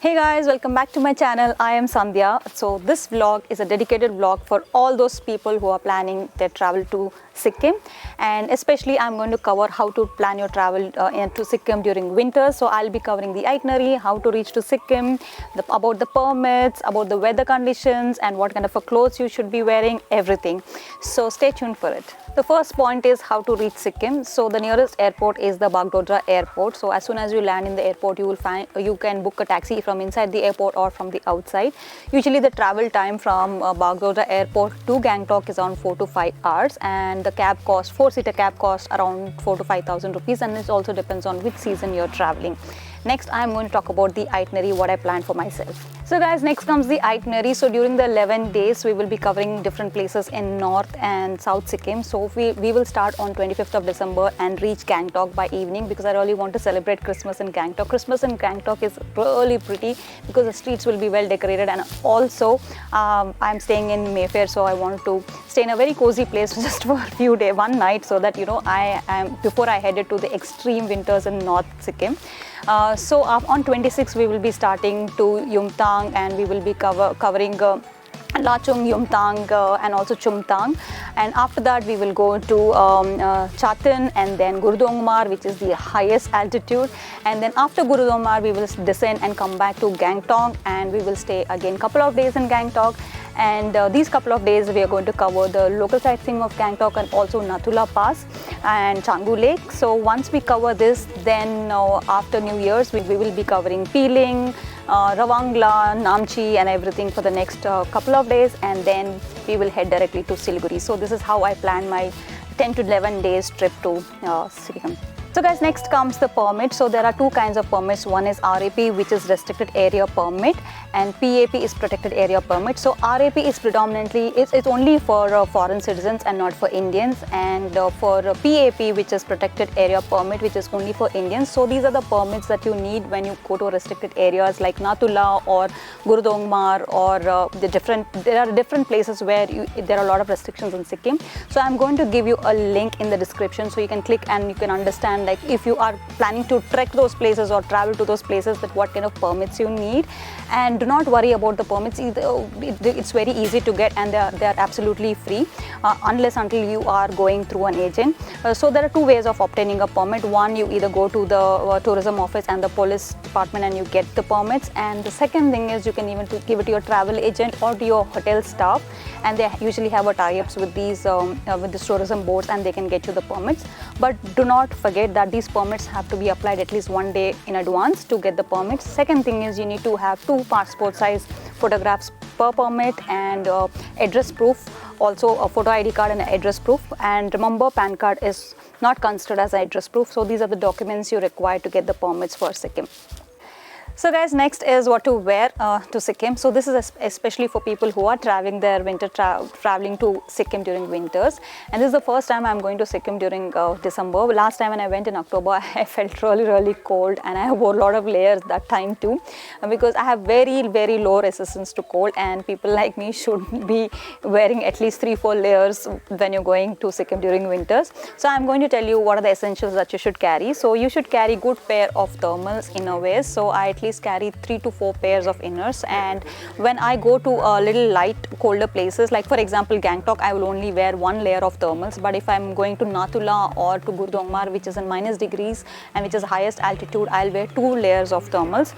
Hey guys, welcome back to my channel. I am Sandhya. So this vlog is a dedicated vlog for all those people who are planning their travel to Sikkim, and especially I'm going to cover how to plan your travel to Sikkim during winter. So I'll be covering the itinerary, how to reach to Sikkim, about the permits, about the weather conditions and what kind of a clothes you should be wearing, everything. So stay tuned for it. The first point is how to reach Sikkim. So the nearest airport is the Bagdogra airport. So as soon as you land in the airport, you can book a taxi from inside the airport or from the outside. Usually the travel time from Bagdogra airport to Gangtok is around 4 to 5 hours, and the cab cost, 4-seater cab cost around 4 to 5,000 rupees, and it also depends on which season you're traveling. Next, I'm going to talk about the itinerary, what I planned for myself. So guys, next comes the itinerary. So during the 11 days, we will be covering different places in North and South Sikkim. So we will start on 25th of December and reach Gangtok by evening, because I really want to celebrate Christmas in Gangtok. Christmas in Gangtok is really pretty because the streets will be well decorated, and also I'm staying in Mayfair, so I want to stay in a very cozy place just for a few days, one night, so that I am before I headed to the extreme winters in North Sikkim. So on 26th we will be starting to Yumtang, and we will be covering Lachung, Yumtang and also Chumtang, and after that we will go to Chatin and then Gurudongmar, which is the highest altitude, and then after Gurudongmar we will descend and come back to Gangtok, and we will stay again couple of days in Gangtok. And these couple of days we are going to cover the local sightseeing of Gangtok and also Nathula Pass and Canggu Lake. So once we cover this, then after New Year's we will be covering Peeling, Ravangla, Namchi and everything for the next couple of days, and then we will head directly to Siliguri. So this is how I plan my 10 to 11 days trip to Sikkim. So guys, next comes the permit. So there are two kinds of permits. One is RAP, which is restricted area permit, and PAP is protected area permit. So RAP is predominantly, it's only for foreign citizens and not for Indians, and for PAP, which is protected area permit, which is only for Indians. So these are the permits that you need when you go to restricted areas like Nathula or Gurudongmar, or there are different places where there are a lot of restrictions in Sikkim. So I'm going to give you a link in the description, so you can click and you can understand, like if you are planning to trek those places or travel to those places, that what kind of permits you need. And do not worry about the permits either. It's very easy to get, and they are absolutely free unless until you are going through an agent. So there are two ways of obtaining a permit. One, you either go to the tourism office and the police department and you get the permits, and the second thing is you can even give it to your travel agent or to your hotel staff, and they usually have a tie-ups with these tourism boards, and they can get you the permits. But do not forget that these permits have to be applied at least one day in advance to get the permits. Second thing is you need to have 2 passport size photographs per permit, and address proof, also a photo ID card and an address proof. And remember, PAN card is not considered as an address proof. So these are the documents you require to get the permits for Sikkim. So guys, next is what to wear to Sikkim. So this is especially for people who are traveling their traveling to Sikkim during winters. And this is the first time I'm going to Sikkim during December. Last time when I went in October, I felt really cold, and I wore a lot of layers that time too, because I have very low resistance to cold, and people like me should be wearing at least 3-4 layers when you're going to Sikkim during winters. So I'm going to tell you what are the essentials that you should carry. So you should carry good pair of thermals, innerwears. So I at least carry 3 to 4 pairs of inners, and when I go to a little light colder places, like for example Gangtok, I will only wear 1 layer of thermals. But if I'm going to Nathula or to Gurudongmar, which is in -degrees and which is highest altitude, I'll wear 2 layers of thermals.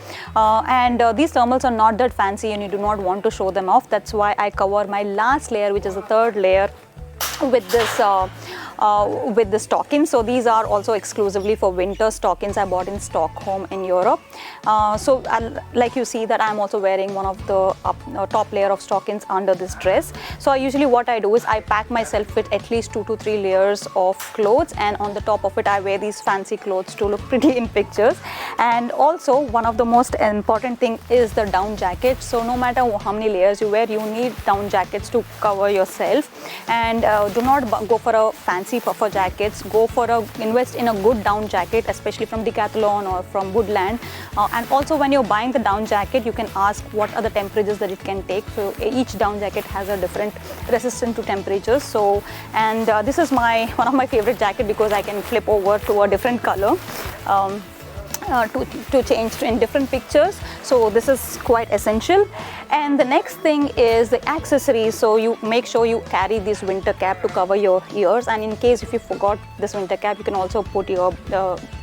These thermals are not that fancy, and you do not want to show them off. That's why I cover my last layer, which is the 3rd layer, with the stockings. So these are also exclusively for winter stockings I bought in Stockholm in Europe. So like you see that I'm also wearing one of the top layer of stockings under this dress. So usually what I do is I pack myself with at least 2 to 3 layers of clothes, and on the top of it I wear these fancy clothes to look pretty in pictures. And also one of the most important thing is the down jacket. So no matter how many layers you wear, you need down jackets to cover yourself. And do not go for a fancy puffer jackets. Go for invest in a good down jacket, especially from Decathlon or from Woodland. And also when you're buying the down jacket, you can ask what are the temperatures that it can take. So each down jacket has a different resistance to temperatures. So this is one of my favorite jacket, because I can flip over to a different color. to change in different pictures. So this is quite essential. And the next thing is the accessories. So you make sure you carry this winter cap to cover your ears, and in case if you forgot this winter cap, you can also put your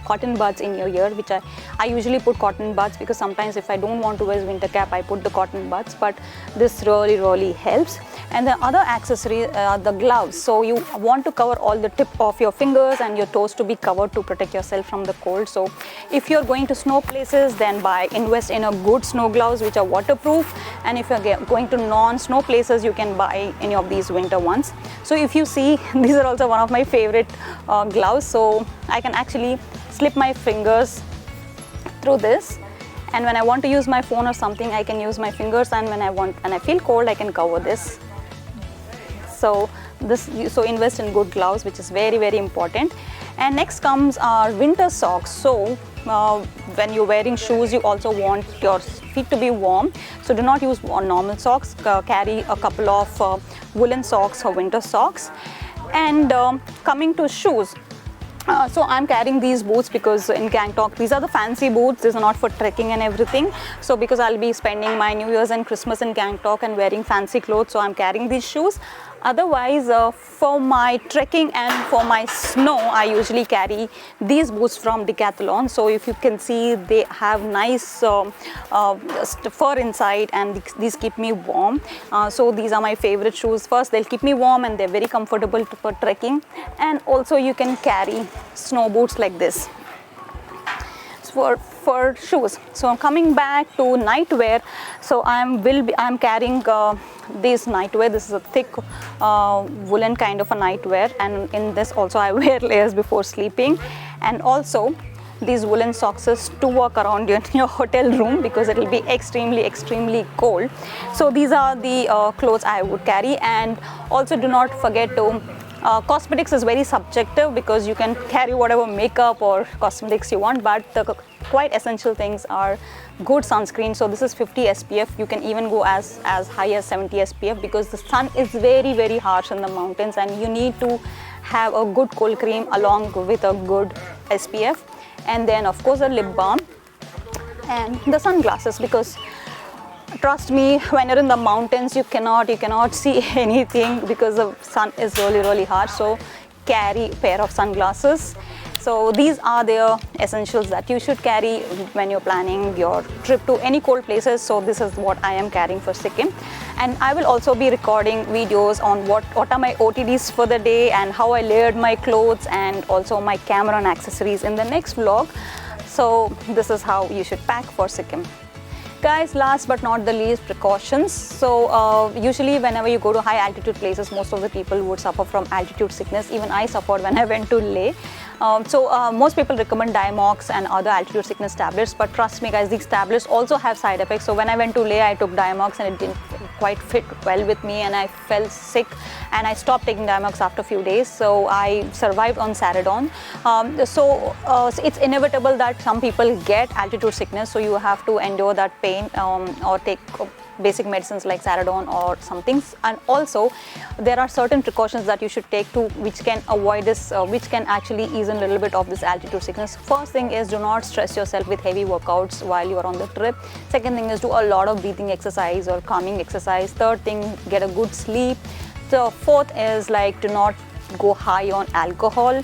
cotton buds in your ear, which I usually put cotton buds, because sometimes if I don't want to wear winter cap, I put the cotton buds, but this really helps. And the other accessory are the gloves. So you want to cover all the tip of your fingers and your toes to be covered to protect yourself from the cold. So if you're going to snow places, then invest in a good snow gloves which are waterproof, and if you're going to non-snow places, you can buy any of these winter ones. So if you see, these are also one of my favorite gloves. So I can actually slip my fingers through this, and when I want to use my phone or something, I can use my fingers, and when I feel cold, I can cover this. So invest in good gloves, which is very important. And next comes our winter socks. So when you're wearing shoes, you also want your feet to be warm, so do not use normal socks. Carry a couple of woolen socks or winter socks. And coming to shoes, so I'm carrying these boots because in Gangtok, these are the fancy boots. These are not for trekking and everything. So because I'll be spending my New Year's and Christmas in Gangtok and wearing fancy clothes, so I'm carrying these shoes. Otherwise, for my trekking and for my snow, I usually carry these boots from Decathlon. So if you can see, they have nice fur inside, and these keep me warm. So these are my favorite shoes. First, they'll keep me warm, and they're very comfortable for trekking. And also you can carry snow boots like this for shoes. So coming back to nightwear, so I'm carrying this nightwear. This is a thick woolen kind of a nightwear, and in this also I wear layers before sleeping. And also these woolen socks to walk around in your hotel room, because it will be extremely cold. So these are the clothes I would carry. And also do not forget to cosmetics is very subjective, because you can carry whatever makeup or cosmetics you want, but the quite essential things are good sunscreen. So this is 50 SPF. You can even go as high as 70 SPF, because the sun is very harsh in the mountains, and you need to have a good cold cream along with a good SPF. And then of course a lip balm and the sunglasses, because trust me, when you're in the mountains, you cannot see anything because the sun is really harsh. So carry a pair of sunglasses. So these are the essentials that you should carry when you're planning your trip to any cold places. So this is what I am carrying for Sikkim. And I will also be recording videos on what are my OTDs for the day, and how I layered my clothes, and also my camera and accessories in the next vlog. So this is how you should pack for Sikkim. Guys, last but not the least, precautions. So usually whenever you go to high altitude places, most of the people would suffer from altitude sickness. Even I suffered when I went to Leh. Most people recommend Diamox and other altitude sickness tablets, but trust me guys, these tablets also have side effects. So when I went to Leh, I took Diamox and it didn't quite fit well with me, and I felt sick, and I stopped taking Diamox after a few days. So I survived on Saradon. So it's inevitable that some people get altitude sickness, so you have to endure that pain or take basic medicines like Saradon or some things. And also there are certain precautions that you should take too, which can avoid this, which can actually ease a little bit of this altitude sickness. First thing is, do not stress yourself with heavy workouts while you are on the trip. Second thing is, do a lot of breathing exercise or calming exercise. Third thing, get a good sleep. The fourth is like, do not go high on alcohol.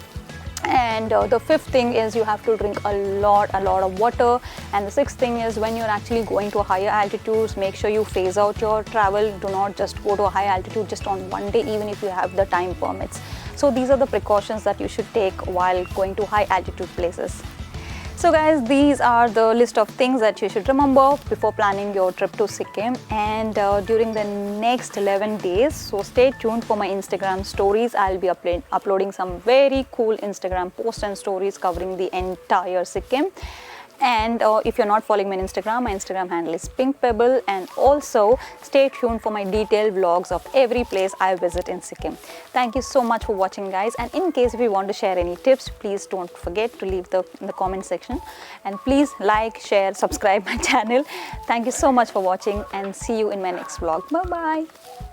And the fifth thing is, you have to drink a lot of water. And the sixth thing is, when you're actually going to higher altitudes, make sure you phase out your travel. Do not just go to a high altitude just on one day, even if you have the time permits. So these are the precautions that you should take while going to high altitude places. So guys, these are the list of things that you should remember before planning your trip to Sikkim, and during the next 11 days. So stay tuned for my Instagram stories. I'll be uploading some very cool Instagram posts and stories covering the entire Sikkim. And if you're not following me on Instagram, my Instagram handle is Pink Pebble. And also stay tuned for my detailed vlogs of every place I visit in Sikkim. Thank you so much for watching guys, and in case if you want to share any tips, please don't forget to leave in the comment section, and please like, share, subscribe my channel. Thank you so much for watching, and see you in my next vlog. Bye bye.